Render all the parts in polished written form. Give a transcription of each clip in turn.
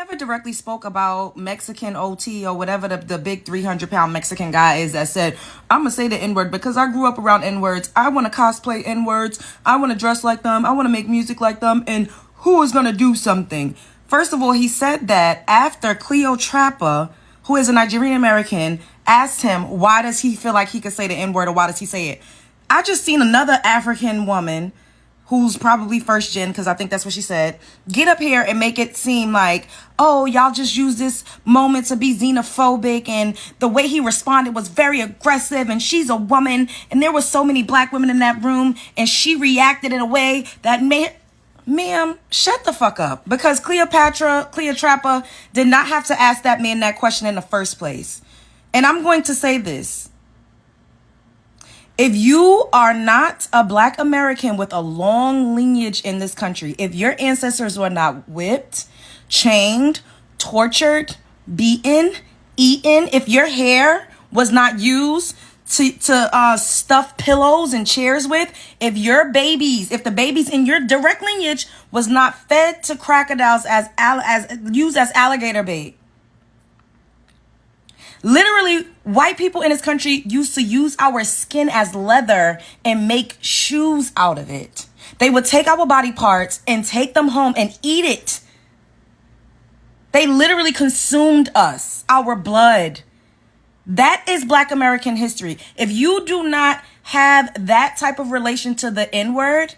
never directly spoke about Mexican OT or whatever the big 300-pound Mexican guy is that said, I'm going to say the N-word because I grew up around N-words. I want to cosplay N-words. I want to dress like them. I want to make music like them. And who is going to do something? First of all, he said that after Cleotrapa, who is a Nigerian American, asked him, why does he feel like he could say the N-word or why does he say it? I just seen another African woman who's probably first gen, because I think that's what she said, get up here and make it seem like, oh, y'all just use this moment to be xenophobic, and the way he responded was very aggressive, and she's a woman, and there were so many black women in that room, and she reacted in a way that made... Ma'am, shut the fuck up. Because Cleotrapa did not have to ask that man that question in the first place. And I'm going to say this. If you are not a black American with a long lineage in this country, if your ancestors were not whipped, chained, tortured, beaten, eaten, if your hair was not used to stuff pillows and chairs with, if the babies in your direct lineage was not fed to crocodiles as used as alligator bait. Literally, white people in this country used to use our skin as leather and make shoes out of it. They would take our body parts and take them home and eat it. They literally consumed us, our blood. That is Black American history. If you do not have that type of relation to the N-word,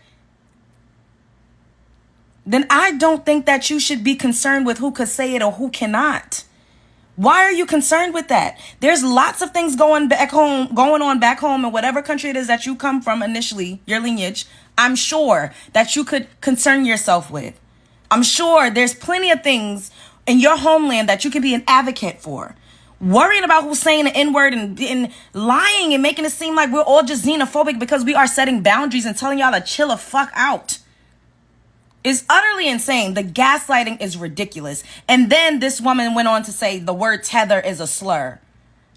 then I don't think that you should be concerned with who could say it or who cannot. Why are you concerned with that? There's lots of things going on back home in whatever country it is that you come from initially, your lineage, I'm sure that you could concern yourself with. I'm sure there's plenty of things in your homeland that you could be an advocate for. Worrying about who's saying the N-word and lying and making it seem like we're all just xenophobic because we are setting boundaries and telling y'all to chill the fuck out is utterly insane. The gaslighting is ridiculous. And then this woman went on to say the word tether is a slur.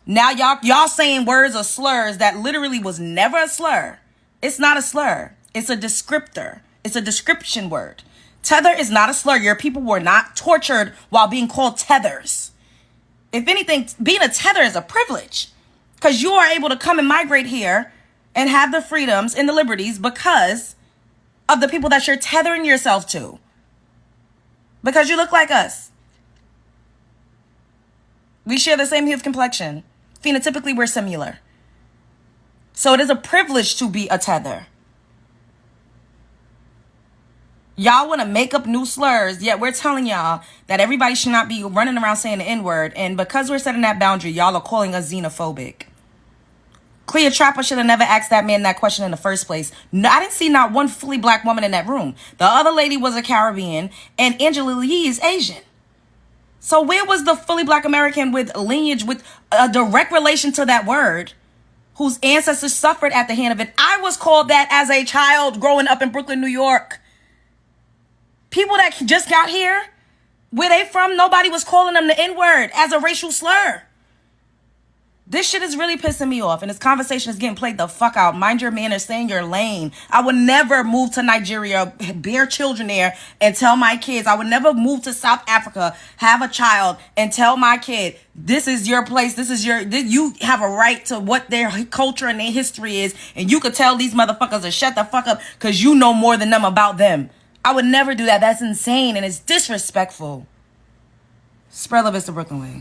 Now y'all saying words are slurs that literally was never a slur. It's not a slur. It's a descriptor. It's a description word. Tether is not a slur. Your people were not tortured while being called tethers. If anything, being a tether is a privilege because you are able to come and migrate here and have the freedoms and the liberties because of the people that you're tethering yourself to. Because you look like us. We share the same hue of complexion. Phenotypically, we're similar. So it is a privilege to be a tether. Y'all want to make up new slurs, yet we're telling y'all that everybody should not be running around saying the N-word. And because we're setting that boundary, y'all are calling us xenophobic. Cleotrapa should have never asked that man that question in the first place. No, I didn't see not one fully black woman in that room. The other lady was a Caribbean, and Angela Lee is Asian. So where was the fully black American with lineage, with a direct relation to that word, whose ancestors suffered at the hand of it? I was called that as a child growing up in Brooklyn, New York. People that just got here, where they from, nobody was calling them the N-word as a racial slur. This shit is really pissing me off, and this conversation is getting played the fuck out. Mind your manners, stay in your lane. I would never move to Nigeria, bear children there, and tell my kids. I would never move to South Africa, have a child, and tell my kid, this is your place, this is you have a right to what their culture and their history is, and you could tell these motherfuckers to shut the fuck up because you know more than them about them. I would never do that. That's insane, and it's disrespectful. Spread love is the Brooklyn way.